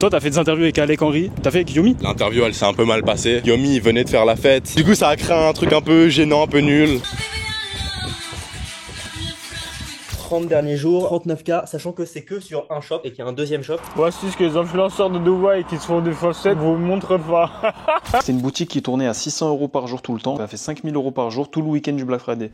Toi, t'as fait des interviews avec Alec Henry, t'as fait avec Yomi. L'interview, elle s'est un peu mal passée. Yomi, il venait de faire la fête. Du coup, ça a créé un truc un peu gênant, un peu nul. 30 derniers jours, 39K, sachant que c'est que sur un shop et qu'il y a un deuxième shop. Voici ce que les influenceurs de Dubaï qui se font des facettes vous montrent pas. C'est une boutique qui tournait à 600 € par jour tout le temps. Ça fait 5000 € par jour tout le week-end du Black Friday.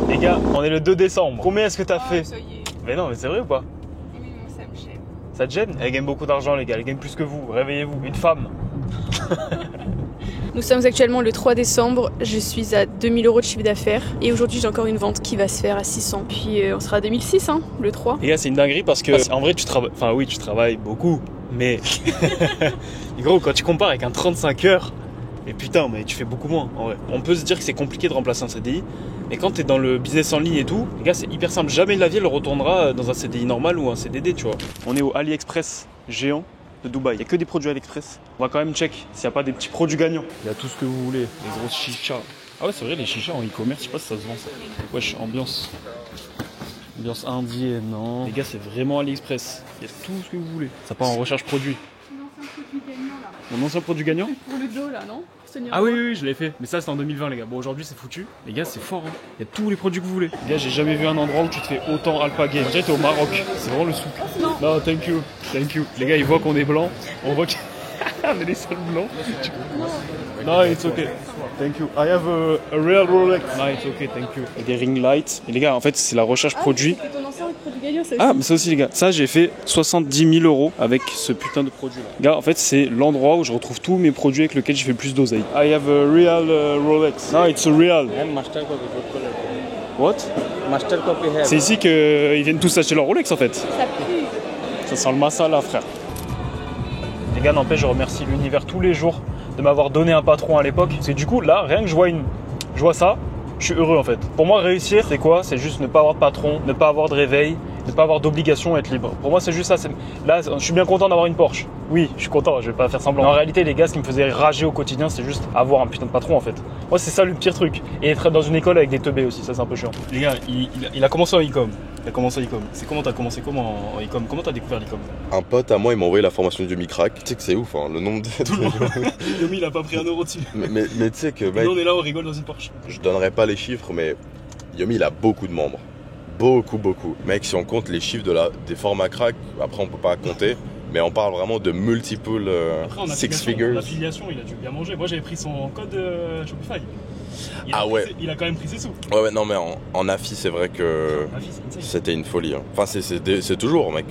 Les gars, on est le 2 décembre. Combien est-ce que t'as fait? Ça y est. Mais non, mais c'est vrai ou pas? Oui, non, ça me gêne. Ça te gêne? Elle gagne beaucoup d'argent, les gars. Elle gagne plus que vous. Réveillez-vous. Une femme. Nous sommes actuellement le 3 décembre, je suis à 2000 € de chiffre d'affaires et aujourd'hui j'ai encore une vente qui va se faire à 600. Puis on sera à 2006, hein, le 3. Les gars, c'est une dinguerie parce que en vrai, tu travailles. Enfin, oui, tu travailles beaucoup, mais. Gros, quand tu compares avec un 35 heures, et putain, mais tu fais beaucoup moins en vrai. On peut se dire que c'est compliqué de remplacer un CDI, mais quand t'es dans le business en ligne et tout, les gars, c'est hyper simple. Jamais de la vie elle retournera dans un CDI normal ou un CDD, tu vois. On est au AliExpress géant de Dubaï. Il n'y a que des produits AliExpress. On va quand même check s'il n'y a pas des petits produits gagnants. Il y a tout ce que vous voulez. Les grosses chichas. Ah ouais, c'est vrai, les chichas en e-commerce, je sais pas si ça se vend ça. Wesh, ambiance. Ambiance indienne, non. Les gars, c'est vraiment AliExpress. Il y a tout ce que vous voulez. Ça part en recherche produit. Mon ancien produit gagnant? Pour le dos là, non? Ah oui, oui, je l'ai fait. Mais ça, c'était en 2020, les gars. Bon, aujourd'hui, c'est foutu. Les gars, c'est fort, hein. Il y a tous les produits que vous voulez. Les gars, j'ai jamais vu un endroit où tu te fais autant alpaguer. Déjà, t'es au Maroc. C'est vraiment le souk. Non, thank you. Thank you. Les gars, ils voient qu'on est blanc. On voit qu'on est les seuls blancs. Non, it's okay. Thank you. I have a real Rolex. No, it's okay, thank you. Et des ring lights. Et les gars, en fait, c'est la recherche produit. C'est ton ancien produit gagnant, ça aussi. Ah, mais ça aussi, les gars. Ça, j'ai fait 70 000 € avec ce putain de produit-là. Les gars, en fait, c'est l'endroit où je retrouve tous mes produits avec lesquels j'ai fait le plus d'oseille. I have a real Rolex. No, it's a real. What? C'est ici qu'ils viennent tous acheter leur Rolex, en fait. Ça pue. Ça sent le masala, frère. Les gars, n'empêche, je remercie l'univers tous les jours de m'avoir donné un patron à l'époque. Parce que du coup, là, rien que je vois ça, je suis heureux en fait. Pour moi, réussir, c'est quoi? C'est juste ne pas avoir de patron, ne pas avoir de réveil, ne pas avoir d'obligation, être libre. Pour moi, c'est juste ça. Là, je suis bien content d'avoir une Porsche. Oui, je suis content, je vais pas faire semblant. En réalité, les gars, ce qui me faisait rager au quotidien, c'est juste avoir un putain de patron en fait. Moi, c'est ça le pire truc. Et être dans une école avec des teubés aussi, ça c'est un peu chiant. Les gars, il a commencé en e-com. C'est comment t'as commencé en e-com? Comment t'as découvert l'e-com? Un pote à moi, il m'a envoyé la formation du Micrac. Tu sais que c'est ouf, hein, le nombre de. Tout le monde. Yomi, il a pas pris un euro dessus. Mais tu sais que, mec, Nous, on est là, on rigole dans une Porsche. je donnerai pas les chiffres, mais Yomi, il a beaucoup de membres. Beaucoup. Mec, si on compte les chiffres des formats crack, après on peut pas compter. Mais on parle vraiment de multiple six figures. L'affiliation, il a dû bien manger. Moi, j'avais pris son code Shopify. Il a quand même pris ses sous. Ouais, non, mais en affi, c'est vrai que c'était une folie. Hein. Enfin, c'est toujours, mec.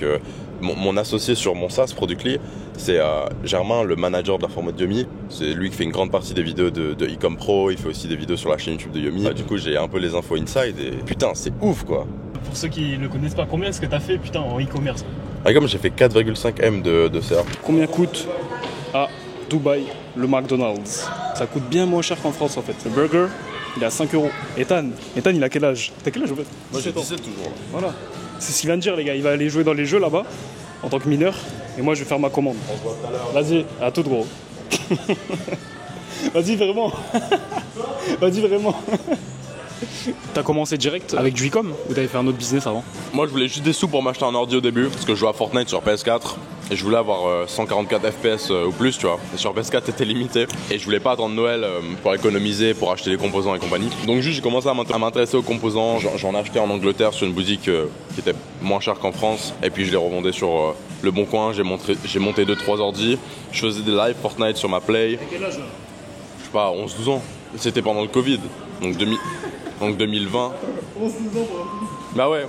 Mon associé sur mon SaaS, Productly, c'est Germain, le manager de la formation de Yomi. C'est lui qui fait une grande partie des vidéos de Ecom Pro. Il fait aussi des vidéos sur la chaîne YouTube de Yomi. Du coup, j'ai un peu les infos inside et putain, c'est ouf, quoi. Pour ceux qui ne le connaissent pas, combien est-ce que t'as fait, putain, en e-commerce? Comme j'ai fait 4,5 M de CA. Combien coûte à Dubaï le McDonald's? Ça coûte bien moins cher qu'en France en fait. Le burger, il est à 5 €. Ethan, il a quel âge? T'as quel âge en fait? Moi j'ai 17 toujours. Là. Voilà. C'est ce qu'il vient de dire les gars, il va aller jouer dans les jeux là-bas en tant que mineur et moi je vais faire ma commande. On se voit tout à l'heure. Vas-y, à tout gros. Vas-y vraiment. Vas-y vraiment. T'as commencé direct avec du e-com ou t'avais fait un autre business avant? Moi je voulais juste des sous pour m'acheter un ordi au début parce que je jouais à Fortnite sur PS4 et je voulais avoir 144 FPS ou plus, tu vois. Et sur PS4 c'était limité et je voulais pas attendre Noël pour économiser, pour acheter les composants et compagnie. Donc juste j'ai commencé à m'intéresser aux composants. J'en ai acheté en Angleterre sur une boutique qui était moins chère qu'en France et puis je les revendais sur Le Bon Coin. J'ai monté 2-3 ordis. Je faisais des lives Fortnite sur ma Play. T'as quel âge là? Je sais pas, 11-12 ans. C'était pendant le Covid. Donc 2020. 11-12 ans. Bah ouais.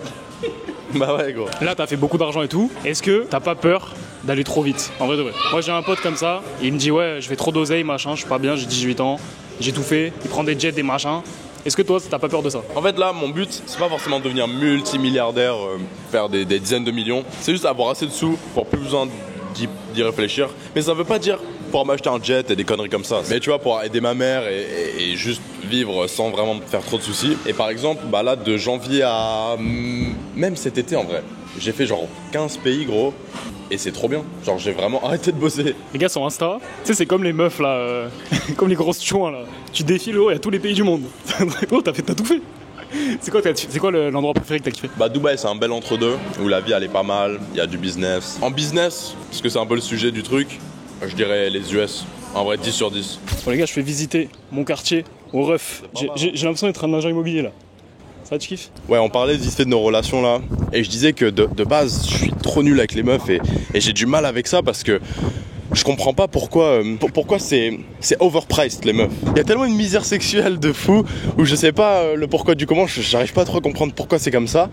Bah ouais gros. Là t'as fait beaucoup d'argent et tout. Est-ce que t'as pas peur d'aller trop vite? En vrai de vrai. Moi j'ai un pote comme ça, il me dit ouais je fais trop d'oseille machin, je suis pas bien, j'ai 18 ans, j'ai tout fait, il prend des jets, des machins. Est-ce que toi t'as pas peur de ça? En fait là mon but c'est pas forcément de devenir multimilliardaire, faire des dizaines de millions. C'est juste avoir assez de sous pour plus besoin d'y réfléchir. Mais ça veut pas dire pour m'acheter un jet et des conneries comme ça. Mais tu vois, pour aider ma mère et juste vivre sans vraiment me faire trop de soucis. Et par exemple, bah là, de janvier à même cet été en vrai, j'ai fait genre 15 pays gros. Et c'est trop bien. Genre j'ai vraiment arrêté de bosser. Les gars sur Insta, tu sais c'est comme les meufs là, comme les grosses chouins là. Tu défiles, il y a tous les pays du monde. Oh t'as tout fait. C'est quoi l'endroit préféré que t'as kiffé? Bah Dubaï c'est un bel entre-deux, où la vie elle est pas mal, il y a du business. En business, parce que c'est un peu le sujet du truc, je dirais les US. En vrai 10 sur 10. Bon les gars, je fais visiter mon quartier au ref. J'ai l'impression d'être un agent immobilier là. Ça tu kiffes? Ouais, on parlait vite fait de nos relations là, et je disais que de base je suis trop nul avec les meufs et j'ai du mal avec ça parce que je comprends pas pourquoi c'est overpriced les meufs. Il y a tellement une misère sexuelle de fou où je sais pas le pourquoi du comment, j'arrive pas trop à comprendre pourquoi c'est comme ça.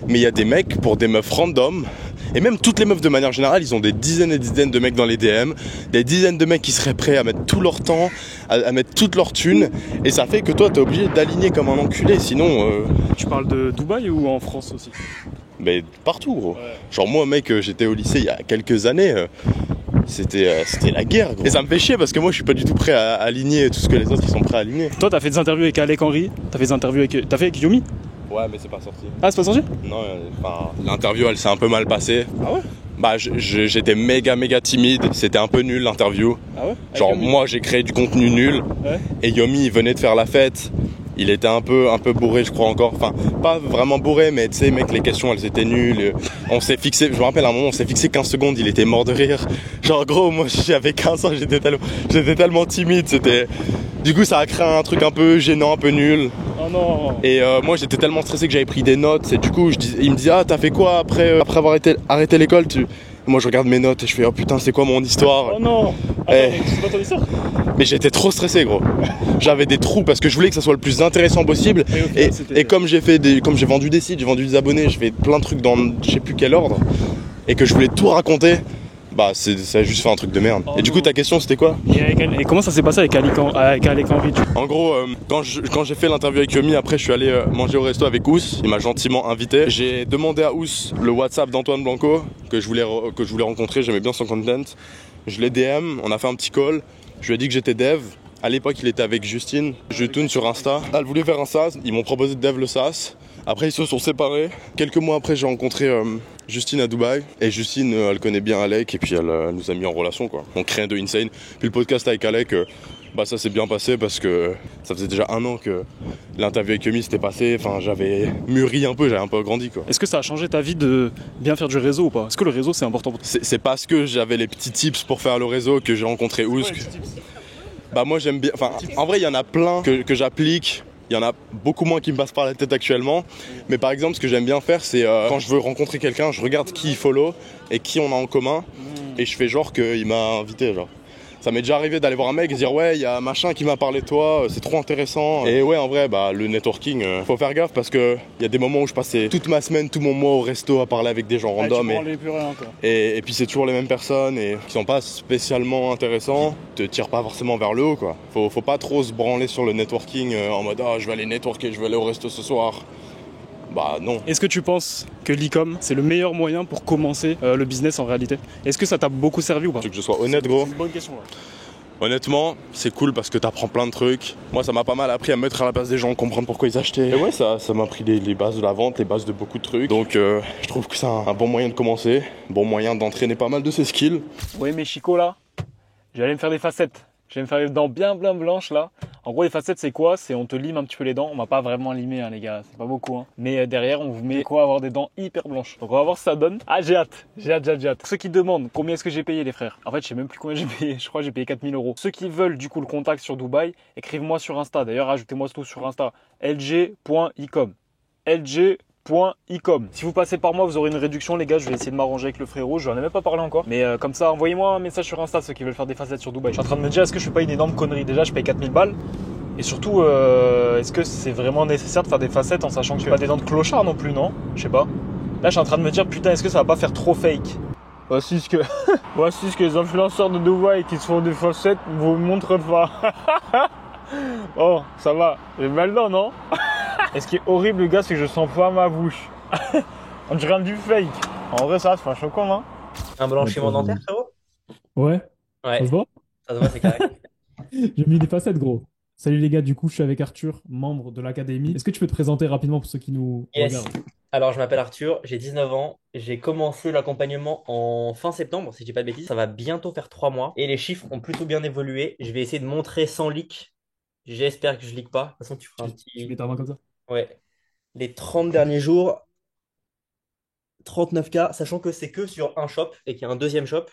Mais il y a des mecs pour des meufs random, et même toutes les meufs de manière générale, ils ont des dizaines et des dizaines de mecs dans les DM, des dizaines de mecs qui seraient prêts à mettre tout leur temps, à mettre toute leur thune, et ça fait que toi t'es obligé d'aligner comme un enculé, sinon... Tu parles de Dubaï ou en France aussi? Mais partout gros. Ouais. Genre moi mec, j'étais au lycée il y a quelques années, c'était la guerre gros. Et ça me fait chier parce que moi je suis pas du tout prêt à aligner tout ce que les autres ils sont prêts à aligner. Toi t'as fait des interviews avec Alec Henry, t'as fait avec Yomi? Ouais mais c'est pas sorti. Ah c'est pas sorti? Non, enfin, l'interview elle s'est un peu mal passée. Ah ouais? Bah j'étais méga timide, c'était un peu nul l'interview. Ah ouais? Genre moi j'ai créé du contenu nul, Ouais. et Yomi il venait de faire la fête. Il était un peu bourré je crois encore, enfin pas vraiment bourré mais tu sais mec les questions elles étaient nulles. On s'est fixé, je me rappelle à un moment on s'est fixé 15 secondes, il était mort de rire. Genre gros moi j'avais 15 ans, j'étais tellement timide, c'était... Du coup ça a créé un truc un peu gênant, un peu nul. Oh non. Et moi j'étais tellement stressé que j'avais pris des notes, et du coup il me dit ah t'as fait quoi après avoir arrêté l'école Moi je regarde mes notes et je fais oh putain c'est quoi mon histoire. Oh non. Eh. Attends, c'est pas ton histoire? Mais j'étais trop stressé gros. J'avais des trous parce que je voulais que ça soit le plus intéressant possible. Et au final, c'était- Et comme j'ai vendu des sites, j'ai vendu des abonnés, j'ai fait plein de trucs dans je sais plus quel ordre, et que je voulais tout raconter, bah ça a juste fait un truc de merde. Oh et du non. coup ta question c'était quoi? Et comment ça s'est passé avec Alec Henry? En gros, quand j'ai fait l'interview avec Yomi, après je suis allé manger au resto avec Ous. Il m'a gentiment invité. J'ai demandé à Ous le WhatsApp d'Antoine Blanco que je voulais rencontrer. J'aimais bien son content. Je l'ai DM, on a fait un petit call. Je lui ai dit que j'étais dev. À l'époque, il était avec Justine. Je tourne sur Insta. Elle voulait faire un SaaS. Ils m'ont proposé de dev le SaaS. Après, ils se sont séparés. Quelques mois après, j'ai rencontré Justine à Dubaï. Et Justine, elle connaît bien Alec. Et puis, elle nous a mis en relation, quoi. Donc, rien de insane. Puis, le podcast avec Alec, bah, ça s'est bien passé parce que ça faisait déjà 1 an que l'interview avec Yomi s'était passée. Enfin, j'avais mûri un peu, j'avais un peu grandi, quoi. Est-ce que ça a changé ta vie de bien faire du réseau ou pas? Est-ce que le réseau c'est important pour toi? C'est parce que j'avais les petits tips pour faire le réseau que j'ai rencontré Ouz. Bah moi j'aime bien, enfin en vrai il y en a plein que j'applique, il y en a beaucoup moins qui me passent par la tête actuellement, mais par exemple ce que j'aime bien faire c'est quand je veux rencontrer quelqu'un, je regarde qui il follow et qui on a en commun, et je fais genre qu'il m'a invité genre. Ça m'est déjà arrivé d'aller voir un mec et dire ouais il y a machin qui m'a parlé de toi, c'est trop intéressant. Et ouais en vrai bah le networking, faut faire gaffe parce que il y a des moments où je passais toute ma semaine, tout mon mois au resto à parler avec des gens random, et puis c'est toujours les mêmes personnes et qui sont pas spécialement intéressants, te tirent pas forcément vers le haut quoi. Faut pas trop se branler sur le networking en mode ah je vais aller networker, je vais aller au resto ce soir. Bah non. Est-ce que tu penses que l'e-com c'est le meilleur moyen pour commencer le business en réalité? Est-ce que ça t'a beaucoup servi ou pas? Tu veux que je sois honnête gros? C'est une bonne question. Ouais. Honnêtement, c'est cool parce que t'apprends plein de trucs. Moi, ça m'a pas mal appris à me mettre à la place des gens, comprendre pourquoi ils achetaient. Et ouais, ça m'a appris les bases de la vente, les bases de beaucoup de trucs. Donc, je trouve que c'est un bon moyen de commencer, bon moyen d'entraîner pas mal de ses skills. Oui, mais Chico là, je vais aller me faire des facettes. Je vais me faire les dents bien blanches là. En gros, les facettes, c'est quoi? C'est on te lime un petit peu les dents. On va pas vraiment limer, hein, les gars. C'est pas beaucoup. Hein. Mais derrière, on vous met quoi? Avoir des dents hyper blanches. Donc, on va voir ce que ça donne. Ah, j'ai hâte. J'ai hâte. Pour ceux qui demandent combien est-ce que j'ai payé, les frères. En fait, je sais même plus combien j'ai payé. Je crois que j'ai payé 4 000 €. Ceux qui veulent du coup le contact sur Dubaï, écrivez-moi sur Insta. D'ailleurs, ajoutez-moi tout sur Insta. lg.icom. lg.icom. Si vous passez par moi, vous aurez une réduction, les gars. Je vais essayer de m'arranger avec le frérot. Je n'en ai même pas parlé encore. Mais comme ça, envoyez-moi un message sur Insta, ceux qui veulent faire des facettes sur Dubaï. Je suis en train de me dire, est-ce que je fais pas une énorme connerie? Déjà, je paye 4 000 balles. Et surtout, est-ce que c'est vraiment nécessaire de faire des facettes en sachant que tu pas des dents de clochard non plus, non? Je sais pas. Là, je suis en train de me dire, putain, est-ce que ça va pas faire trop fake? Voici ce que les influenceurs de Dubaï qui se font des facettes vous montrent pas. Oh, ça va. J'ai mal dents, non? Et ce qui est horrible, les gars, c'est que je sens pas ma bouche. On dirait du fake. En vrai, ça, c'est pas choquant, non? Un blanchiment dentaire, frérot? Ouais, Ouais, ça se voit? ça se voit, c'est carré. J'ai mis des facettes, gros. Salut les gars, du coup, je suis avec Arthur, membre de l'académie. Est-ce que tu peux te présenter rapidement pour ceux qui nous Yes. regardent? Alors, je m'appelle Arthur, j'ai 19 ans. J'ai commencé l'accompagnement en fin septembre, si je dis pas de bêtises. Ça va bientôt faire 3 mois. Et les chiffres ont plutôt bien évolué. Je vais essayer de montrer sans leak. J'espère que je leak pas. De toute façon, tu feras un Tu petit. mets ta main comme ça? Ouais. Les 30 derniers jours, 39K, sachant que c'est que sur un shop et qu'il y a un deuxième shop.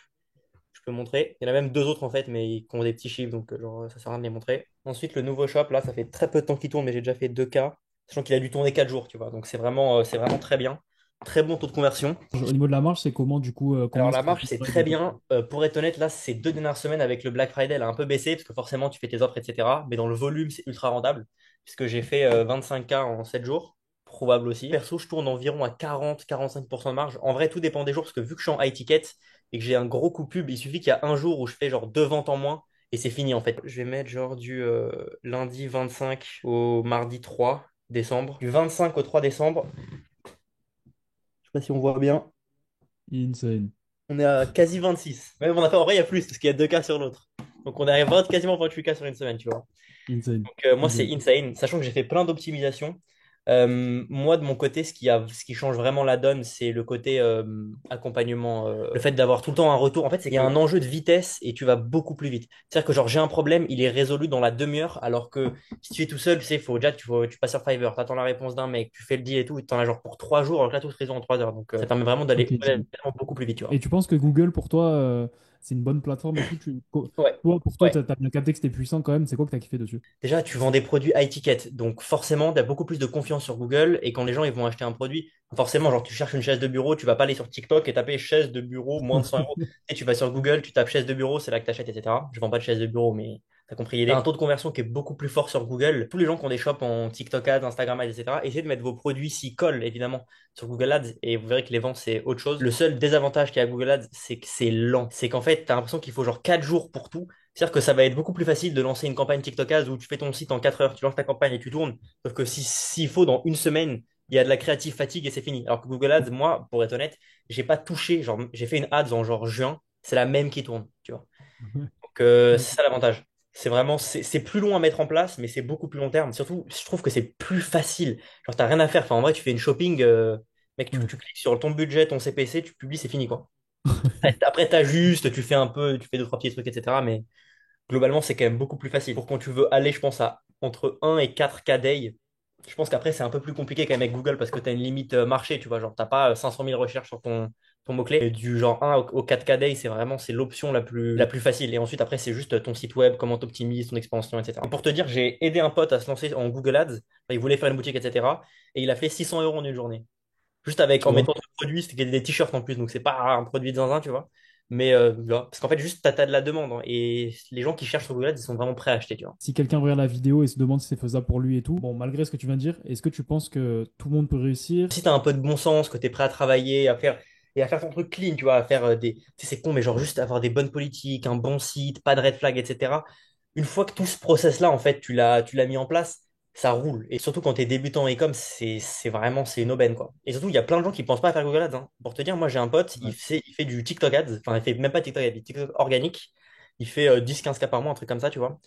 Je peux montrer. Il y en a même deux autres en fait, mais ils ont des petits chiffres, donc genre, ça sert à rien de les montrer. Ensuite, le nouveau shop, là, ça fait très peu de temps qu'il tourne, mais j'ai déjà fait 2K. Sachant qu'il a dû tourner 4 jours, tu vois. Donc c'est vraiment très bien. Très bon taux de conversion. Au niveau de la marge, c'est comment du coup Alors comment la est-ce que marge, tu c'est travailles très dessus? bien. Pour être honnête, là, ces 2 dernières semaines avec le Black Friday, elle a un peu baissé, parce que forcément, tu fais tes offres, etc. Mais dans le volume, c'est ultra rentable, puisque j'ai fait 25K en 7 jours. Probable aussi. Perso, je tourne environ à 40-45% de marge. En vrai, tout dépend des jours, parce que vu que je suis en high ticket et que j'ai un gros coup pub, il suffit qu'il y a un jour où je fais genre 2 ventes en moins, et c'est fini en fait. Je vais mettre genre du lundi 25 au mardi 3 décembre. Du 25 au 3 décembre. Je sais pas si on voit bien. Insane. On est à quasi 26. Même en vrai, il y a plus, parce qu'il y a 2 cas sur l'autre. Donc on arrive à quasiment 28 cas sur une semaine, tu vois. Insane. Donc moi, c'est Insane. insane, sachant que j'ai fait plein d'optimisations. Moi, de mon côté, ce qui change vraiment la donne, c'est le côté accompagnement. Le fait d'avoir tout le temps un retour. En fait, c'est qu'il y a un enjeu de vitesse et tu vas beaucoup plus vite. C'est-à-dire que genre, j'ai un problème, il est résolu dans la demi-heure, alors que si tu es tout seul, tu sais, faut déjà, tu passes sur Fiverr, tu attends la réponse d'un mec, tu fais le deal et tout, et tu en as genre pour 3 jours, alors que là, tout se résout en 3 heures. Donc ça permet vraiment Ok, d'aller insane. vraiment beaucoup plus vite, tu vois. Et tu penses que Google, pour toi, c'est une bonne plateforme et tout Ouais. toi, pour toi, Ouais. t'as bien capté que c'était puissant quand même. C'est quoi que t'as kiffé dessus? Déjà, tu vends des produits high ticket, donc forcément, tu as beaucoup plus de confiance sur Google. Et quand les gens ils vont acheter un produit, forcément, genre tu cherches une chaise de bureau, tu vas pas aller sur TikTok et taper chaise de bureau moins de 100 euros. Et tu vas sur Google, tu tapes chaise de bureau, c'est là que tu achètes, etc. Je vends pas de chaise de bureau, mais t'as compris l'idée. T'as un taux de conversion qui est beaucoup plus fort sur Google. Tous les gens qui ont des shops en TikTok Ads, Instagram Ads, etc., essayez de mettre vos produits s'ils collent, évidemment, sur Google Ads et vous verrez que les ventes, c'est autre chose. Le seul désavantage qu'il y a à Google Ads, c'est que c'est lent. C'est qu'en fait, tu as l'impression qu'il faut genre 4 jours pour tout. C'est-à-dire que ça va être beaucoup plus facile de lancer une campagne TikTok Ads où tu fais ton site en 4 heures, tu lances ta campagne et tu tournes. Sauf que s'il faut dans une semaine, il y a de la créative fatigue et c'est fini. Alors que Google Ads, moi, pour être honnête, j'ai pas touché. Genre, j'ai fait une ads en genre juin, c'est la même qui tourne, tu vois. Donc c'est ça l'avantage. C'est vraiment, c'est plus long à mettre en place, mais c'est beaucoup plus long terme. Surtout, je trouve que c'est plus facile. Genre, t'as rien à faire. Enfin, en vrai, tu fais une shopping, mec, Ouais. tu cliques sur ton budget, ton CPC, tu publies, c'est fini, quoi. Après, t'ajustes, tu fais un peu, tu fais deux, trois petits trucs, etc. Mais globalement, c'est quand même beaucoup plus facile. Pour quand tu veux aller, je pense, à entre 1 et 4 K day, je pense qu'après, c'est un peu plus compliqué quand même avec Google parce que tu as une limite marché, tu vois. Genre, t'as pas 500 000 recherches sur ton mot-clé. Et du genre 1 au 4K day, c'est vraiment c'est l'option la plus facile. Et ensuite, après, c'est juste ton site web, comment t'optimises, ton expansion, etc. Et pour te dire, j'ai aidé un pote à se lancer en Google Ads. Enfin, il voulait faire une boutique, etc. Et il a fait 600 euros en une journée. Juste avec, Ça en va. mettant ton produit, c'était des t-shirts en plus, donc c'est pas un produit de zinzin, tu vois. Mais là, parce qu'en fait, juste, t'as de la demande, hein, et les gens qui cherchent sur Google Ads, ils sont vraiment prêts à acheter, tu vois. Si quelqu'un regarde la vidéo et se demande si c'est faisable pour lui et tout, bon, malgré ce que tu viens de dire, est-ce que tu penses que tout le monde peut réussir? Si t'as un peu de bon sens, que t'es prêt à travailler, et à faire ton truc clean, tu vois, à faire tu sais, c'est con, mais genre juste avoir des bonnes politiques, un bon site, pas de red flag, etc. Une fois que tout ce process-là, en fait, tu l'as mis en place, ça roule. Et surtout quand t'es débutant en e-com, c'est vraiment, c'est une aubaine, quoi. Et surtout, il y a plein de gens qui pensent pas à faire Google Ads, hein. Pour te dire, moi, j'ai un pote, Ouais. il fait du TikTok Ads, enfin, il fait même pas TikTok Ads, du TikTok organique. Il fait 10-15 cas par mois, un truc comme ça, tu vois.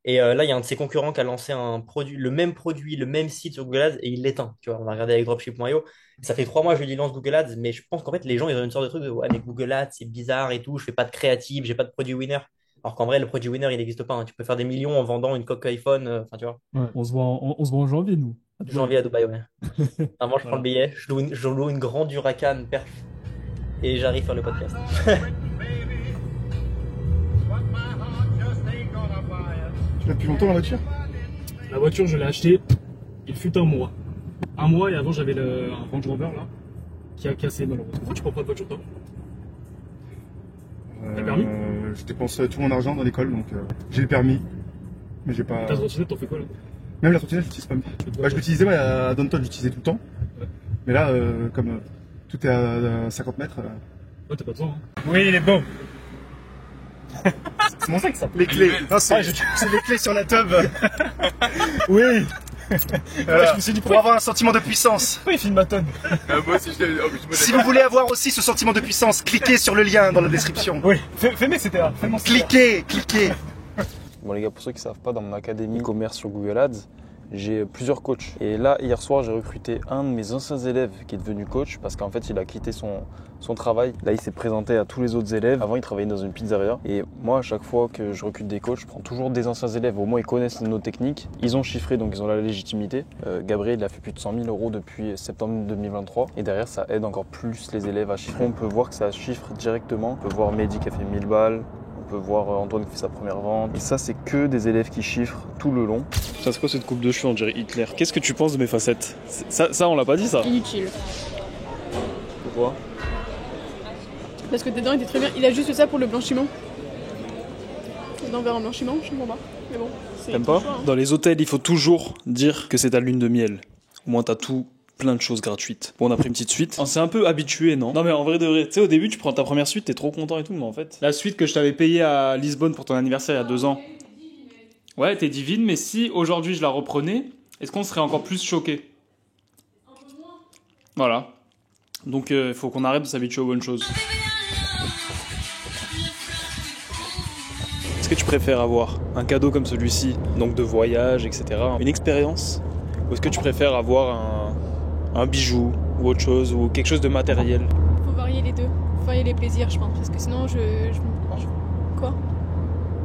Et là, il y a un de ses concurrents qui a lancé un produit, le même site sur Google Ads et il l'éteint. Tu vois, on a regardé avec dropship.io. Ça fait 3 mois que je lui dis lance Google Ads, mais je pense qu'en fait, les gens, ils ont une sorte de truc de ouais, mais Google Ads, c'est bizarre et tout, je fais pas de créative, j'ai pas de produit winner. Alors qu'en vrai, le produit winner, il n'existe pas, hein. Tu peux faire des millions en vendant une coque iPhone. Enfin, tu vois, Ouais. On se voit en janvier, nous, à Dubaï. janvier à Dubaï, ouais. Avant, je prends le Voilà. billet, je loue une grande Huracan perf et j'arrive faire le podcast. Tu l'as depuis longtemps la voiture? La voiture, je l'ai achetée, il fut un mois. Un mois et avant, j'avais un Range Rover là, qui a cassé malheureusement. Pourquoi tu prends pas de voiture toi? T'as le permis? Je dépense tout mon argent dans l'école, donc j'ai le permis, mais j'ai pas. Ta trottinette, t'en fais quoi là? Même la trottinette, je l'utilise pas. Bah, je l'utilisais ouais, à Downtown, j'utilisais tout le temps. Ouais. Mais là, comme tout est à 50 mètres. Ouais, t'as pas besoin. Hein. Oui, il est beau. C'est mon sac ça. Les clés. Non, c'est les clés sur la tub. Oui. Voilà. Je me suis dit, Pour avoir un sentiment de puissance. pourquoi il filme ma tonne? Moi aussi, Si vous voulez avoir aussi ce sentiment de puissance, cliquez sur le lien dans la description. Oui, fais-moi CTA. Fais-moi CTA. Cliquez. Bon les gars, pour ceux qui ne savent pas, dans mon académie e-commerce sur Google Ads, j'ai plusieurs coachs. Et là, hier soir, j'ai recruté un de mes anciens élèves qui est devenu coach parce qu'en fait, il a quitté son travail. Là, il s'est présenté à tous les autres élèves. Avant, il travaillait dans une pizzeria. Et moi, à chaque fois que je recrute des coachs, je prends toujours des anciens élèves. Au moins, ils connaissent nos techniques. Ils ont chiffré, donc ils ont la légitimité. Gabriel, il a fait plus de 100 000 euros depuis septembre 2023. Et derrière, ça aide encore plus les élèves à chiffrer. On peut voir que ça chiffre directement. On peut voir Mehdi qui a fait 1000 balles. On peut voir Antoine qui fait sa première vente. Et ça, c'est que des élèves qui chiffrent tout le long. Ça, c'est quoi cette coupe de cheveux? On dirait Hitler. Qu'est-ce que tu penses de mes facettes? Ça, on l'a pas dit, ça? Inutile. Pourquoi? Parce que tes dents étaient très bien. Il a juste fait ça pour le blanchiment. Les dents vers un blanchiment, je comprends pas. Mais bon, c'est. T'aimes pas? Choix, hein. Dans les hôtels, il faut toujours dire que c'est ta lune de miel. Au moins, t'as tout. Plein de choses gratuites. Bon, on a pris une petite suite. On s'est un peu habitué, non? Non, mais en vrai de vrai, tu sais, au début, tu prends ta première suite, t'es trop content et tout, mais en fait, la suite que je t'avais payée à Lisbonne pour ton anniversaire il y a 2 ans. Ouais, t'es divine, mais si aujourd'hui je la reprenais, est-ce qu'on serait encore plus choqué? Voilà. Donc, il faut qu'on arrête de s'habituer aux bonnes choses. Est-ce que tu préfères avoir un cadeau comme celui-ci, donc de voyage, etc., une expérience, ou est-ce que tu préfères avoir un bijou ou autre chose ou quelque chose de matériel? Faut varier les deux. Faut varier les plaisirs, je pense. Parce que sinon, Quoi?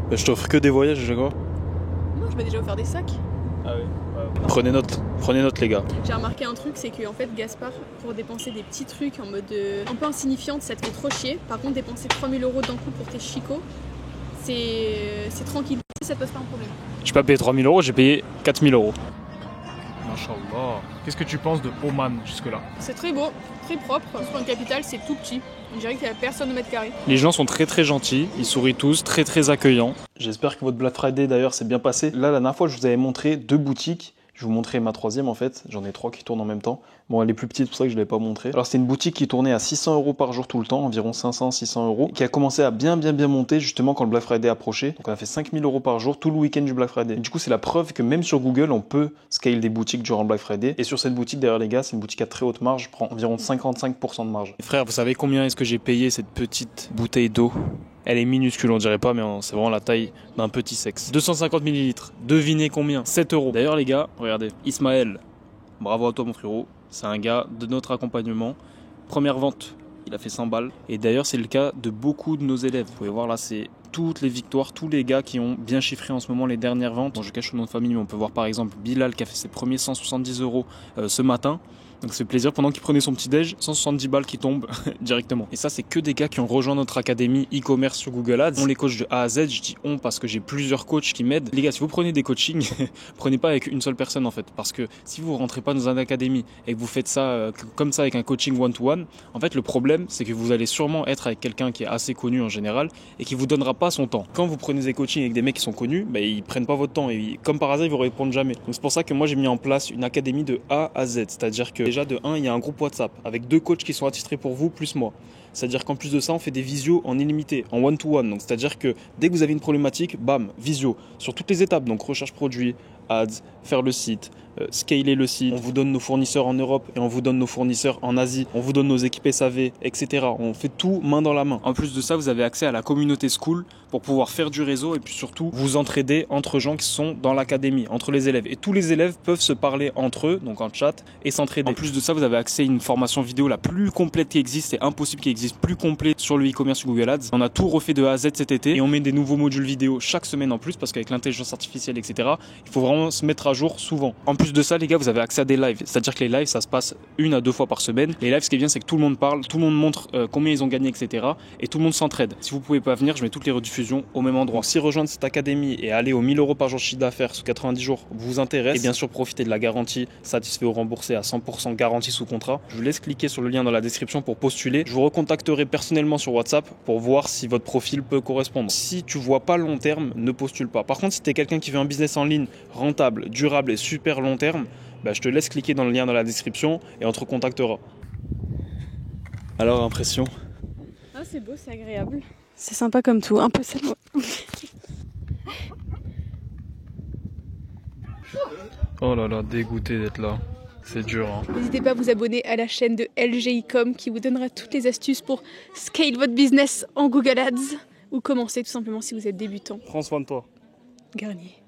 Bah, je t'offre que des voyages, je sais quoi. Non, je vais déjà offert des sacs. Ah oui. Prenez note les gars. J'ai remarqué un truc, c'est que en fait, Gaspard, pour dépenser des petits trucs en mode un peu insignifiante, ça te fait trop chier. Par contre, dépenser 3000 euros d'un coup pour tes chicots, c'est tranquille. Ça te pose pas un problème. J'ai pas payé 3000 euros, j'ai payé 4000 euros. Masha'Allah. Qu'est-ce que tu penses de Oman jusque-là? C'est très beau, très propre. Sur une capitale, c'est tout petit. On dirait qu'il y a personne au mètre carré. Les gens sont très très gentils, ils sourient tous, très très accueillants. J'espère que votre Black Friday d'ailleurs s'est bien passé. Là, la dernière fois, je vous avais montré 2 boutiques. Je vais vous montrer ma 3e en fait, j'en ai 3 qui tournent en même temps. Bon, elle est plus petite, c'est pour ça que je ne l'ai pas montré. Alors c'est une boutique qui tournait à 600 euros par jour tout le temps, environ 500-600 euros, qui a commencé à bien monter justement quand le Black Friday approchait. Donc on a fait 5000 euros par jour tout le week-end du Black Friday. Et du coup c'est la preuve que même sur Google on peut scale des boutiques durant le Black Friday. Et sur cette boutique d'ailleurs les gars, c'est une boutique à très haute marge, je prends environ 55% de marge. Et frère, vous savez combien est-ce que j'ai payé cette petite bouteille d'eau? Elle est minuscule, on dirait pas, mais c'est vraiment la taille d'un petit sexe. 250 ml. Devinez combien? 7 euros. D'ailleurs, les gars, regardez. Ismaël, bravo à toi, mon frérot. C'est un gars de notre accompagnement. Première vente, il a fait 100 balles. Et d'ailleurs, c'est le cas de beaucoup de nos élèves. Vous pouvez voir là, c'est toutes les victoires, tous les gars qui ont bien chiffré en ce moment les dernières ventes. Bon, je cache le nom de famille, mais on peut voir par exemple Bilal qui a fait ses premiers 170 euros ce matin. Donc c'est plaisir, pendant qu'il prenait son petit déj, 170 balles qui tombent directement. Et ça, c'est que des gars qui ont rejoint notre académie e-commerce sur Google Ads. On les coach de A à Z, je dis on parce que j'ai plusieurs coachs qui m'aident. Les gars, si vous prenez des coachings, prenez pas avec une seule personne en fait. Parce que si vous rentrez pas dans une académie et que vous faites ça comme ça avec un coaching one-to-one, en fait le problème c'est que vous allez sûrement être avec quelqu'un qui est assez connu en général et qui vous donnera pas son temps. Quand vous prenez des coachings avec des mecs qui sont connus, bah, ils prennent pas votre temps et comme par hasard ils vous répondent jamais. Donc c'est pour ça que moi j'ai mis en place une académie de A à Z. C'est-à-dire que déjà de 1, il y a un groupe WhatsApp avec 2 coachs qui sont attitrés pour vous plus moi. C'est-à-dire qu'en plus de ça, on fait des visios en illimité, en one-to-one. Donc c'est-à-dire que dès que vous avez une problématique, bam, visio sur toutes les étapes. Donc recherche produit, ads, faire le site, scaler le site. On vous donne nos fournisseurs en Europe et on vous donne nos fournisseurs en Asie. On vous donne nos équipes SAV, etc. On fait tout main dans la main. En plus de ça, vous avez accès à la communauté School pour pouvoir faire du réseau et puis surtout vous entraider entre gens qui sont dans l'académie, entre les élèves. Et tous les élèves peuvent se parler entre eux, donc en chat, et s'entraider. En plus de ça, vous avez accès à une formation vidéo la plus complète qui existe. C'est impossible qu'il existe plus complet sur le e-commerce sur Google Ads. On a tout refait de A à Z cet été et on met des nouveaux modules vidéo chaque semaine en plus parce qu'avec l'intelligence artificielle, etc., il faut vraiment se mettre à jour souvent. En plus de ça, les gars, vous avez accès à des lives. C'est-à-dire que les lives, ça se passe 1 à 2 fois par semaine. Les lives, ce qui est bien, c'est que tout le monde parle, tout le monde montre combien ils ont gagné, etc. Et tout le monde s'entraide. Si vous pouvez pas venir, je mets toutes les rediffusions au même endroit. Donc, si rejoindre cette académie et aller aux 1000 euros par jour de chiffre d'affaires sous 90 jours vous intéresse, et bien sûr profitez de la garantie satisfait ou remboursé à 100% garantie sous contrat, je vous laisse cliquer sur le lien dans la description pour postuler. Je vous recontacterai personnellement sur WhatsApp pour voir si votre profil peut correspondre. Si tu vois pas long terme, ne postule pas. Par contre, si tu es quelqu'un qui veut un business en ligne rentable, durable et super long terme, bah, je te laisse cliquer dans le lien dans la description et on te recontactera. Alors, impression? Ah, c'est beau, c'est agréable. C'est sympa comme tout, un peu sale. Oh là là, dégoûté d'être là. C'est dur, hein. N'hésitez pas à vous abonner à la chaîne de LGIcom qui vous donnera toutes les astuces pour scale votre business en Google Ads ou commencer tout simplement si vous êtes débutant. Prends soin de toi. Garnier.